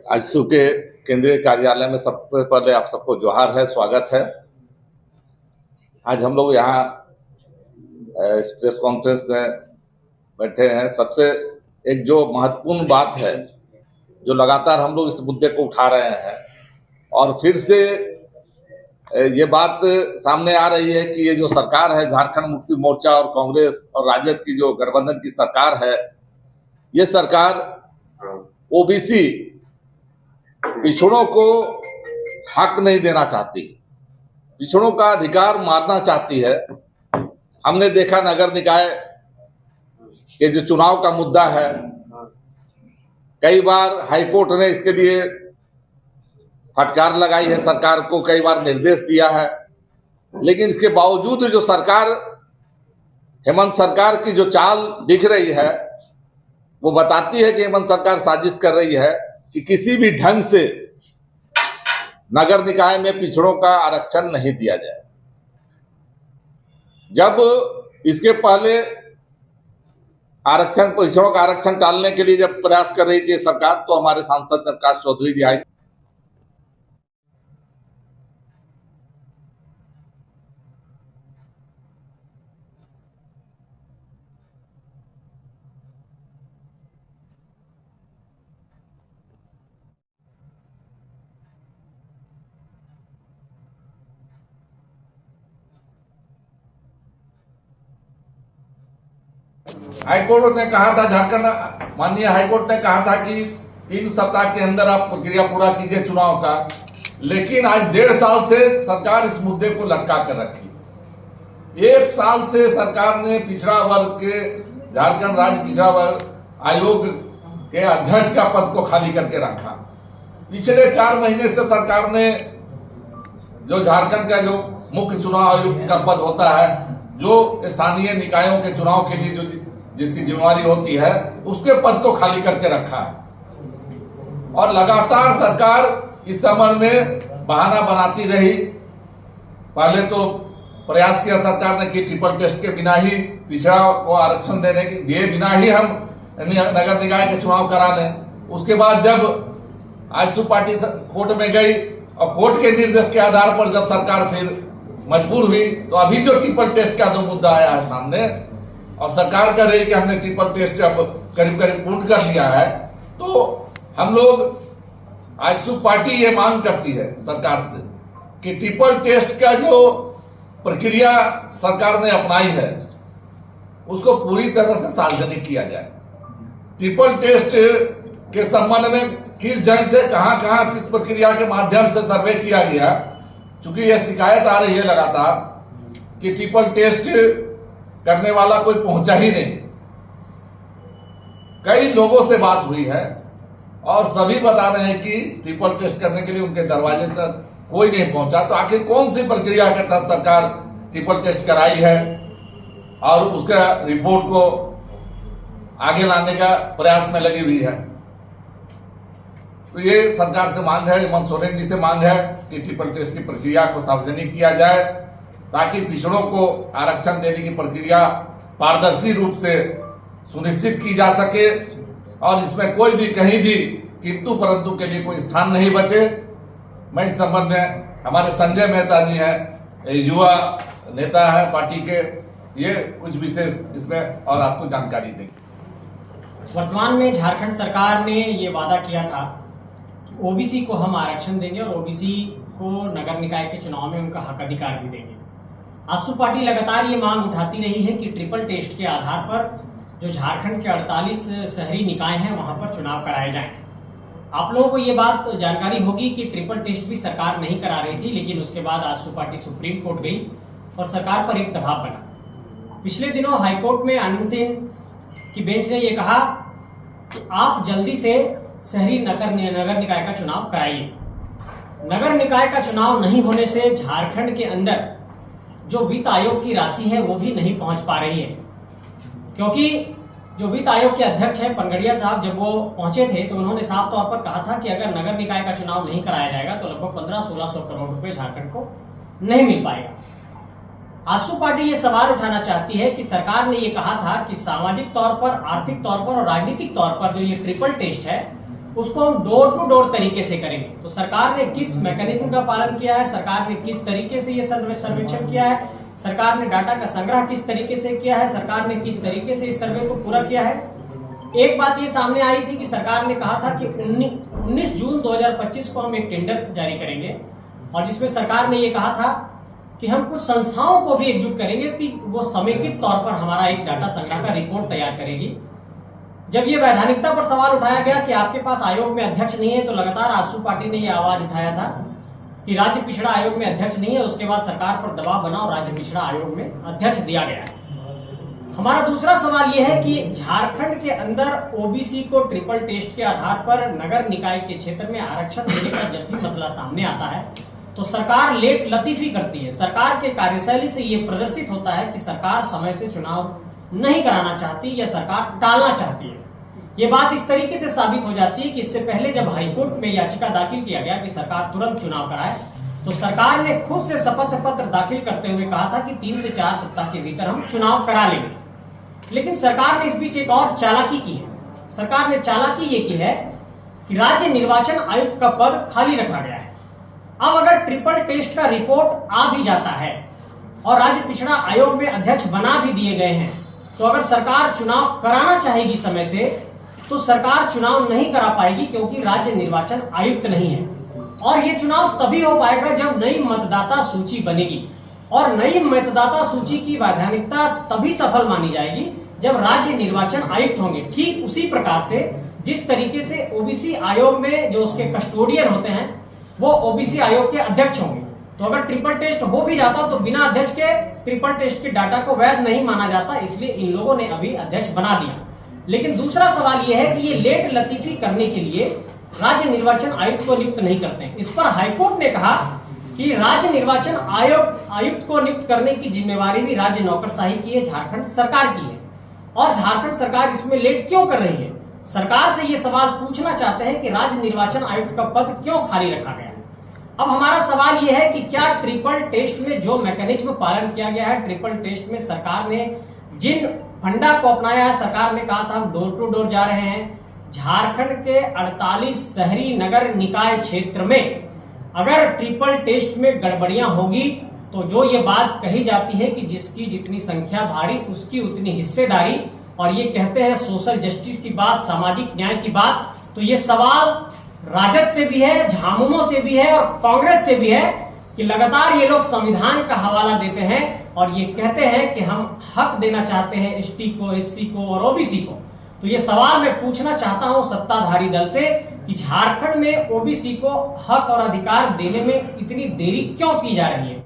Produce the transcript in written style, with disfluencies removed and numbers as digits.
आजसू के केंद्रीय कार्यालय में सबसे पहले आप सबको जोहार है, स्वागत है। आज हम लोग यहाँ इस प्रेस कॉन्फ्रेंस में बैठे हैं। सबसे एक जो महत्वपूर्ण बात है, जो लगातार हम लोग इस मुद्दे को उठा रहे हैं और फिर से ये बात सामने आ रही है कि ये जो सरकार है, झारखंड मुक्ति मोर्चा और कांग्रेस और राजद की जो गठबंधन की सरकार है, ये सरकार ओबीसी पिछड़ों को हक नहीं देना चाहती, पिछड़ों का अधिकार मारना चाहती है। हमने देखा नगर निकाय के जो चुनाव का मुद्दा है, कई बार हाईकोर्ट ने इसके लिए फटकार लगाई है सरकार को, कई बार निर्देश दिया है, लेकिन इसके बावजूद जो सरकार, हेमंत सरकार की जो चाल दिख रही है, वो बताती है कि हेमंत सरकार साजिश कर रही है कि किसी भी ढंग से नगर निकाय में पिछड़ों का आरक्षण नहीं दिया जाए। जब इसके पहले आरक्षण, पिछड़ों का आरक्षण टालने के लिए जब प्रयास कर रही थी सरकार, तो हमारे सांसद प्रकाश चौधरी जी आए। हाईकोर्ट ने कहा था, झारखंड माननीय हाईकोर्ट ने कहा था कि 3 सप्ताह के अंदर आप प्रक्रिया पूरा कीजिए चुनाव का, लेकिन आज 1.5 साल से सरकार इस मुद्दे को लटका कर रखी। 1 साल से सरकार ने पिछड़ा वर्ग के, झारखंड राज्य पिछड़ा वर्ग आयोग के अध्यक्ष का पद को खाली करके रखा। पिछले 4 महीने से सरकार ने जो झारखंड का जो मुख्य चुनाव आयुक्त का पद होता है, जो स्थानीय निकायों के चुनाव के लिए जो जिसकी जिम्मेवारी होती है, उसके पद को खाली करके रखा है। और लगातार सरकार इस संबंध में बहाना बनाती रही। पहले तो प्रयास किया सरकार ने कि ट्रिपल टेस्ट के बिना ही पिछड़ा को आरक्षण देने के दिए बिना ही हम नगर निकाय के चुनाव करा लें। उसके बाद जब आजसू पार्टी कोर्ट में गई और कोर्ट के निर्देश के आधार पर जब सरकार फिर मजबूर हुई, तो अभी जो ट्रिपल टेस्ट का जो मुद्दा आया है सामने और सरकार कह रही है कि हमने ट्रिपल टेस्ट अब करीब करीब पूर्ण कर लिया है, तो हम लोग आजसू पार्टी ये मांग करती है सरकार से कि ट्रिपल टेस्ट का जो प्रक्रिया सरकार ने अपनाई है, उसको पूरी तरह से सार्वजनिक किया जाए। ट्रिपल टेस्ट के संबंध में किस ढंग से कहां किस प्रक्रिया के माध्यम से सर्वे किया गया, चूंकि यह शिकायत आ रही है लगातार कि ट्रिपल टेस्ट करने वाला कोई पहुंचा ही नहीं। कई लोगों से बात हुई है और सभी बता रहे हैं कि ट्रिपल टेस्ट करने के लिए उनके दरवाजे तक कोई नहीं पहुंचा। तो आखिर कौन सी प्रक्रिया के तहत सरकार ट्रिपल टेस्ट कराई है और उसका रिपोर्ट को आगे लाने का प्रयास में लगी हुई है। तो ये सरकार से मांग है, हेमंत सोरेन जी से मांग है कि ट्रिपल टेस्ट की प्रक्रिया को सार्वजनिक किया जाए, ताकि पिछड़ों को आरक्षण देने की प्रक्रिया पारदर्शी रूप से सुनिश्चित की जा सके और इसमें कोई भी कहीं भी किंतु परंतु के लिए कोई स्थान नहीं बचे। मैं इस संबंध में हमारे संजय मेहता जी हैं, युवा नेता है पार्टी के, ये कुछ विशेष इसमें और आपको जानकारी देंगे। वर्तमान में झारखंड सरकार ने ये वादा किया था कि ओबीसी को हम आरक्षण देंगे और ओबीसी को नगर निकाय के चुनाव में उनका हक अधिकार भी देंगे। आजसू पार्टी लगातार ये मांग उठाती रही है कि ट्रिपल टेस्ट के आधार पर जो झारखंड के 48 शहरी निकाय हैं, वहां पर चुनाव कराए जाएं। आप लोगों को ये बात जानकारी होगी कि ट्रिपल टेस्ट भी सरकार नहीं करा रही थी, लेकिन उसके बाद आजसू पार्टी सुप्रीम कोर्ट गई और सरकार पर एक दबाव बना। पिछले दिनों हाईकोर्ट में आनंद सिंह की बेंच ने यह कहा कि आप जल्दी से शहरी नगर निकाय का चुनाव कराइए। नगर निकाय का चुनाव नहीं होने से झारखंड के अंदर जो वित्त आयोग की राशि है वो भी नहीं पहुंच पा रही है, क्योंकि जो वित्त आयोग के अध्यक्ष हैं पनगड़िया साहब, जब वो पहुंचे थे तो उन्होंने साफ तौर पर कहा था कि अगर नगर निकाय का चुनाव नहीं कराया जाएगा तो लगभग 1500-1600 करोड़ रुपए झारखंड को नहीं मिल पाएगा। आजसू पार्टी ये सवाल उठाना चाहती है कि सरकार ने ये कहा था कि सामाजिक तौर पर, आर्थिक तौर पर और राजनीतिक तौर पर जो ये ट्रिपल टेस्ट है उसको हम डोर टू डोर तरीके से करेंगे। तो सरकार ने किस मैकेनिज्म का पालन किया है, सरकार ने किस तरीके से ये सर्वेक्षण किया है, सरकार ने डाटा का संग्रह किस तरीके से किया है, सरकार ने किस तरीके से इस सर्वे को पूरा किया है। एक बात ये सामने आई थी कि सरकार ने कहा था कि 19 जून 2025 को हम एक टेंडर जारी करेंगे, और जिसमें सरकार ने ये कहा था कि हम कुछ संस्थाओं को भी एकजुट करेंगे कि वो समेकित तौर पर हमारा एक डाटा संग्रह का रिपोर्ट तैयार करेगी। जब ये वैधानिकता पर सवाल उठाया गया कि आपके पास आयोग में अध्यक्ष नहीं है, तो लगातार आजसू पार्टी ने ये आवाज उठाया था कि राज्य पिछड़ा आयोग में अध्यक्ष नहीं है। उसके बाद सरकार पर दबाव बना और राज्य पिछड़ा आयोग में अध्यक्ष दिया गया है। हमारा दूसरा सवाल यह है कि झारखंड के अंदर ओबीसी को ट्रिपल टेस्ट के आधार पर नगर निकाय के क्षेत्र में आरक्षण देने का जब भी मसला सामने आता है तो सरकार लेट लतीफी करती है। सरकार के कार्यशैली से ये प्रदर्शित होता है कि सरकार समय से चुनाव नहीं कराना चाहती या सरकार टालना चाहती है। ये बात इस तरीके से साबित हो जाती है कि इससे पहले जब हाईकोर्ट में याचिका दाखिल किया गया कि सरकार तुरंत चुनाव कराए, तो सरकार ने खुद से शपथ पत्र दाखिल करते हुए कहा था कि 3 से 4 सप्ताह के भीतर हम चुनाव करा लेंगे। लेकिन सरकार ने इस बीच एक और चालाकी की है। सरकार ने चालाकी ये की है कि राज्य निर्वाचन आयुक्त का पद खाली रखा गया है। अब अगर ट्रिपल टेस्ट का रिपोर्ट आ भी जाता है और राज्य पिछड़ा आयोग में अध्यक्ष बना भी दिए गए हैं, तो अगर सरकार चुनाव कराना चाहेगी समय से, तो सरकार चुनाव नहीं करा पाएगी, क्योंकि राज्य निर्वाचन आयुक्त नहीं है। और ये चुनाव तभी हो पाएगा जब नई मतदाता सूची बनेगी, और नई मतदाता सूची की वैधानिकता तभी सफल मानी जाएगी जब राज्य निर्वाचन आयुक्त होंगे। ठीक उसी प्रकार से जिस तरीके से ओबीसी आयोग में जो उसके कस्टोडियन होते हैं वो ओबीसी आयोग के अध्यक्ष होंगे। तो अगर ट्रिपल टेस्ट हो भी जाता तो बिना अध्यक्ष के ट्रिपल टेस्ट के डाटा को वैध नहीं माना जाता, इसलिए इन लोगों ने अभी अध्यक्ष बना दिया। लेकिन दूसरा सवाल यह है कि ये लेट लतीफी करने के लिए राज्य निर्वाचन आयुक्त को नियुक्त नहीं करते हैं। इस पर हाईकोर्ट ने कहा कि राज्य निर्वाचन आयुक्त को नियुक्त करने की जिम्मेवारी भी राज्य नौकरशाही की है, झारखंड सरकार की है। और झारखंड सरकार इसमें लेट क्यों कर रही है? सरकार से ये सवाल पूछना चाहते हैं कि राज्य निर्वाचन आयुक्त का पद क्यों खाली रखा गया है। अब हमारा सवाल यह है कि क्या ट्रिपल टेस्ट में जो मैकेनिज्म पालन किया गया है, ट्रिपल टेस्ट में सरकार ने जिन फंडा को अपनाया है, सरकार ने कहा था हम डोर टू डोर जा रहे हैं, झारखंड के 48 शहरी नगर निकाय क्षेत्र में अगर ट्रिपल टेस्ट में गड़बड़ियां होगी तो जो ये बात कही जाती है कि जिसकी जितनी संख्या भारी उसकी उतनी हिस्सेदारी, और ये कहते हैं सोशल जस्टिस की बात, सामाजिक न्याय की बात, तो ये सवाल राजद से भी है, झामुमो से भी है और कांग्रेस से भी है कि लगातार ये लोग संविधान का हवाला देते हैं और ये कहते हैं कि हम हक देना चाहते हैं एसटी को, एससी को और ओबीसी को। तो ये सवाल मैं पूछना चाहता हूं सत्ताधारी दल से कि झारखंड में ओबीसी को हक और अधिकार देने में इतनी देरी क्यों की जा रही है।